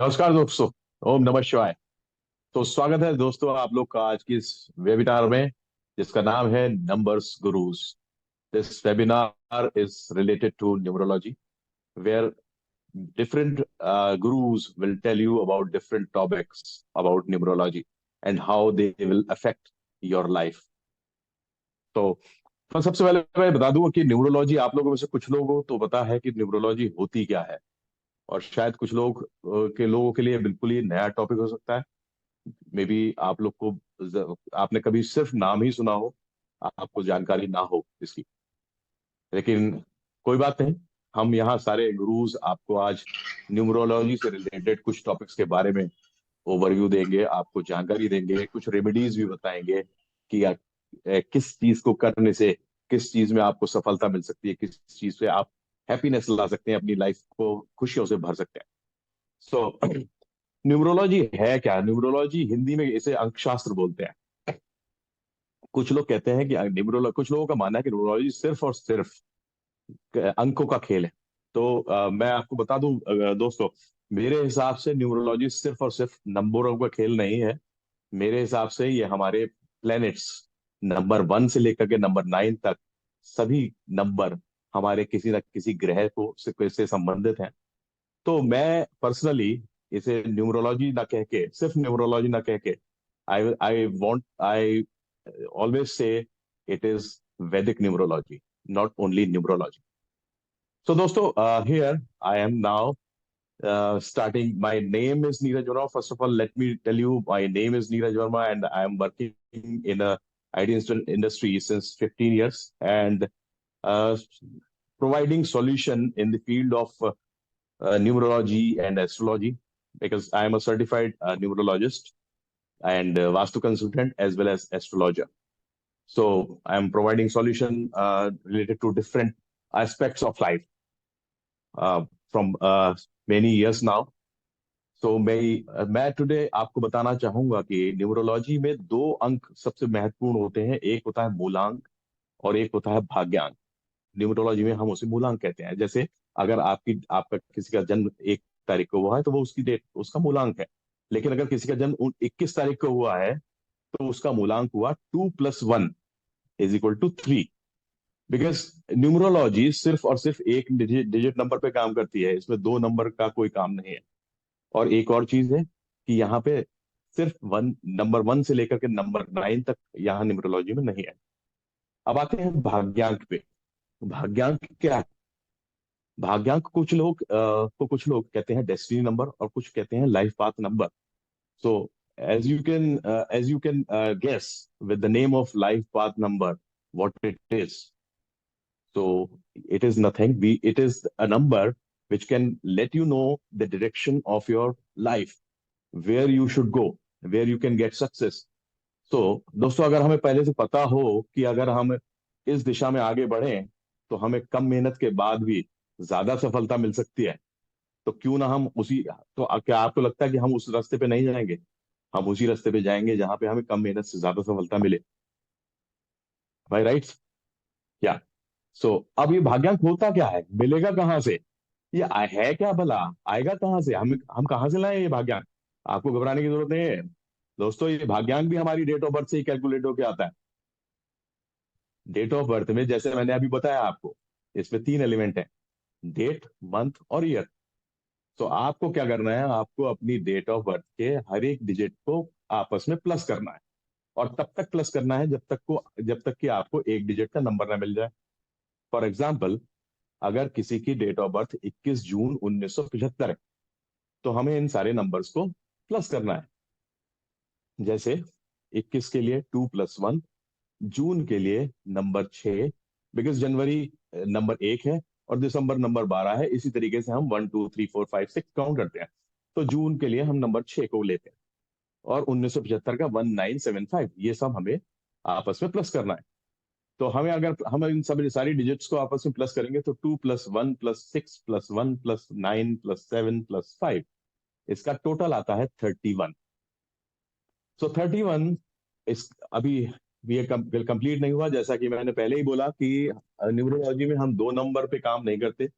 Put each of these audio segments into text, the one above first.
नमस्कार दोस्तों। ओम नमः शिवाय। तो स्वागत है दोस्तों आप लोग का आज की इस वेबिनार में, जिसका नाम है numbers gurus. This webinar is related to numerology, where different gurus will tell you about different topics about numerology and how they will affect your life. तो सबसे पहले मैं बता दूं कि न्यूमरोलॉजी, आप लोगों में से कुछ लोगों को तो पता है कि न्यूमरोलॉजी होती क्या है, और शायद कुछ लोगों के लिए बिल्कुल ही नया टॉपिक हो सकता है। मे बी आप लोग को आपने कभी सिर्फ नाम ही सुना हो, आपको जानकारी ना हो इसकी। लेकिन कोई बात नहीं, हम यहाँ सारे गुरुज आपको आज न्यूमरोलॉजी से रिलेटेड कुछ टॉपिक्स के बारे में ओवरव्यू देंगे, आपको जानकारी देंगे, कुछ रेमेडीज भी बताएंगे कि किस चीज को करने से किस चीज में आपको सफलता मिल सकती है, किस चीज से आप हैप्पीनेस ला सकते हैं, अपनी लाइफ को खुशियों से भर सकते हैं। सो न्यूमरोलॉजी है क्या? न्यूमरोलॉजी हिंदी में इसे अंकशास्त्र बोलते हैं। कुछ लोग कहते हैं कि न्यूमरोलॉजी, कुछ लोगों का मानना है कि न्यूमरोलॉजी सिर्फ और सिर्फ अंकों का खेल है। तो मैं आपको बता दूं दोस्तों, मेरे हिसाब से न्यूमरोलॉजी सिर्फ और सिर्फ नंबरों का खेल नहीं है। मेरे हिसाब से ये हमारे प्लैनेट्स, नंबर 1 से लेकर के नंबर 9 तक, सभी नंबर हमारे किसी न किसी ग्रह को से संबंधित हैं। तो मैं पर्सनली इसे न्यूमरोलॉजी ना कह के, सिर्फ न्यूमरोलॉजी ना कह के, I always say it is वैदिक न्यूमरोलॉजी, नॉट ओनली न्यूमरोलॉजी। सो दोस्तों, here I am now starting. My name is Neeraj Verma. First of all, let me tell you, my name is Neeraj Verma, and I am working in a IT industry since 15 years, and uh, providing solution in the field of numerology and astrology, because I am a certified numerologist and Vastu consultant as well as astrologer. So I am providing solution related to different aspects of life from many years now. तो मैं today आपको बताना चाहूंगा कि numerology में दो अंक सबसे महत्वपूर्ण होते हैं। एक होता है मूलांक और एक होता है भाग्यांक। न्यूमरोलॉजी में हम उसे मूलांक कहते हैं। जैसे अगर आपका किसी का जन्म 1 तारीख को हुआ है तो वो उसकी डेट, उसका मूलांक है। लेकिन अगर किसी का जन्म 21 तारीख को हुआ है तो उसका मूलांक हुआ 2+1 = 3। बिकॉज न्यूमरोलॉजी सिर्फ और सिर्फ एक डिजिट नंबर पे काम करती है, इसमें दो नंबर का कोई काम नहीं है। और एक और चीज है कि यहाँ पे सिर्फ नंबर 1 से लेकर के नंबर 9 तक यहाँ न्यूमरोलॉजी में नहीं है। अब आते हैं भाग्यांक पे। भाग्यांक क्या है? भाग्यांक कुछ लोग कहते हैं डेस्टिनी नंबर और कुछ कहते हैं life path number. So as you can guess with the name of life path number what it is. So it is nothing. It is a number which can let you know the direction of your life, where you should go, where you can get success. तो दोस्तों, अगर हमें पहले से पता हो कि अगर हम इस दिशा में आगे बढ़ें तो हमें कम मेहनत के बाद भी ज्यादा सफलता मिल सकती है, तो क्यों ना हम उसी, तो क्या आपको लगता है कि हम उस रास्ते पे नहीं जाएंगे? हम उसी रास्ते पे जाएंगे जहां पे हमें कम मेहनत से ज्यादा सफलता मिले। भाई राइट? क्या? सो अब ये भाग्यांक होता क्या है, मिलेगा कहाँ से, ये है क्या भला, आएगा कहाँ से, हम कहाँ से लाए ये भाग्यांक? आपको घबराने की जरूरत नहीं है दोस्तों। ये भाग्यांक भी हमारी डेट ऑफ बर्थ से ही कैलकुलेट होकर आता है। डेट ऑफ बर्थ में, जैसे मैंने अभी बताया आपको, इसमें 3 एलिमेंट हैं: डेट, मंथ और ईयर। तो आपको क्या करना है, आपको अपनी डेट ऑफ बर्थ के हर एक डिजिट को आपस में प्लस करना है। और तब तक प्लस करना है जब तक कि आपको एक डिजिट का नंबर ना मिल जाए। फॉर एग्जाम्पल, अगर किसी की डेट ऑफ बर्थ 21 जून 1975 है तो हमें इन सारे नंबर्स को प्लस करना है। जैसे 21 के लिए 2+1, जून के लिए नंबर 6, बिकॉज जनवरी नंबर 1 है और दिसंबर नंबर 12 है। इसी तरीके से हम 1 2 3 4 5 6 काउंट करते हैं। तो जून के लिए हम नंबर 6 को लेते हैं, और 1975 का 1975, ये सब हमें आपस में प्लस करना है। तो अगर हम इन सभी सारी डिजिट्स को आपस में प्लस करेंगे तो 2+1+6+1+9+7+5, इसका टोटल आता है 31। सो 31 इस अभी ये कंप्लीट नहीं हुआ। जैसा कि मैंने पहले ही बोला कि न्यूमरोलॉजी में हम दो नंबर पे काम नहीं करते,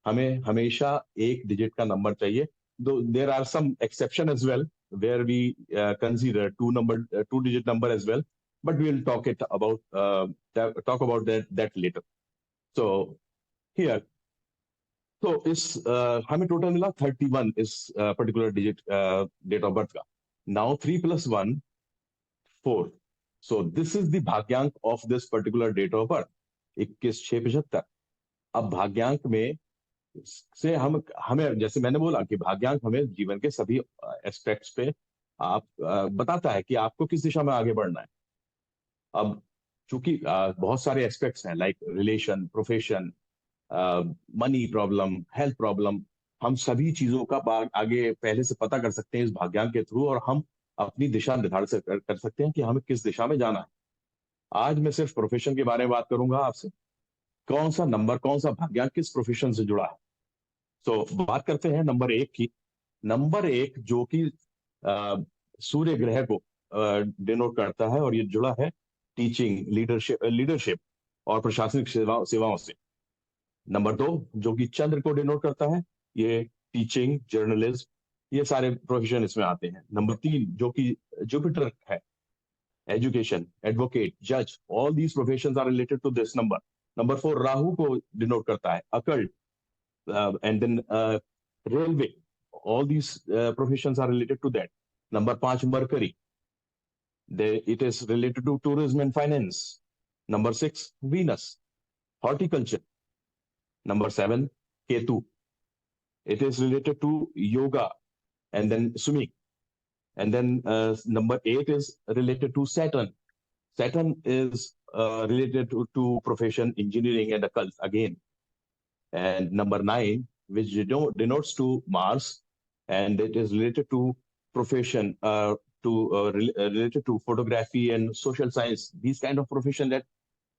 हमें हमेशा एक डिजिट का नंबर चाहिए। though there are some exception as well where we consider two digit number as well, but we'll talk about that later. So here, तो इस हमें टोटल मिला 31 इस particular digit date of birth का. Now 3 + 1 4. So this is the भाग्यांक of this particular date of birth 21,675. अब भाग्यांक में से हम हमें जैसे मैंने बोला कि भाग्यांक हमें जीवन के सभी एस्पेक्ट्स पे आप बताता है कि आपको किस दिशा में आगे बढ़ना है. अब चूंकि बहुत सारे एस्पेक्ट्स हैं like relation, profession, money problem, health problem, हम सभी चीजों का आगे पहले से पता कर सकते हैं इस भाग्यांक के थ्रू, और हम अपनी दिशा निर्धारित कर सकते हैं कि हमें किस दिशा में जाना है. आज मैं सिर्फ प्रोफेशन के बारे में बात करूंगा आपसे. कौन सा नंबर, कौन सा भाग्यांक किस प्रोफेशन से जुड़ा है. तो बात करते हैं नंबर 1 की. नंबर 1 जो कि सूर्य ग्रह को डिनोट करता है, और ये जुड़ा है टीचिंग, लीडरशिप और प्रशासनिक सेवाओं से. नंबर 2 जो कि चंद्र को डिनोट करता है, ये टीचिंग, जर्नलिज्म, ये सारे प्रोफेशन इसमें आते हैं. नंबर 3 जो कि जुपिटर है, एजुकेशन, एडवोकेट, जज, all these professions are related to this number. Number 4 Rahu को डिनोट करता है, occult, and then railway, all these professions are related to that. Number 5 mercury, it is related to tourism and finance. Number 6 venus, horticulture. Number 7 ketu, it is related to yoga and then swimming. And then number 8 is related to Saturn. Saturn is related to profession engineering and occult again. And number 9, which denotes to Mars, and it is related to profession, related to photography and social science, these kind of profession that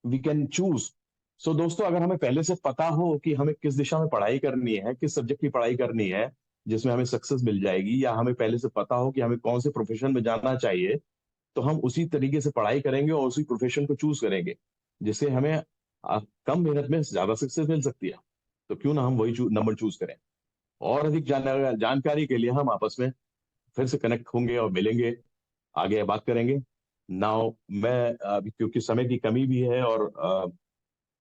we can choose. So दोस्तों, अगर हमें पहले से पता हो कि हमें किस दिशा में पढ़ाई करनी है, किस सब्जेक्ट की पढ़ाई करनी है जिसमें हमें सक्सेस मिल जाएगी, या हमें पहले से पता हो कि हमें कौन से प्रोफेशन में जाना चाहिए, तो हम उसी तरीके से पढ़ाई करेंगे और उसी प्रोफेशन को चूज करेंगे जिससे हमें कम मेहनत में ज्यादा सक्सेस मिल सकती है. तो क्यों ना हम वही नंबर चूज करें. और अधिक जानकारी के लिए हम आपस में फिर से कनेक्ट होंगे और मिलेंगे, आगे बात करेंगे. नाउ मैं अभी क्योंकि समय की कमी भी है और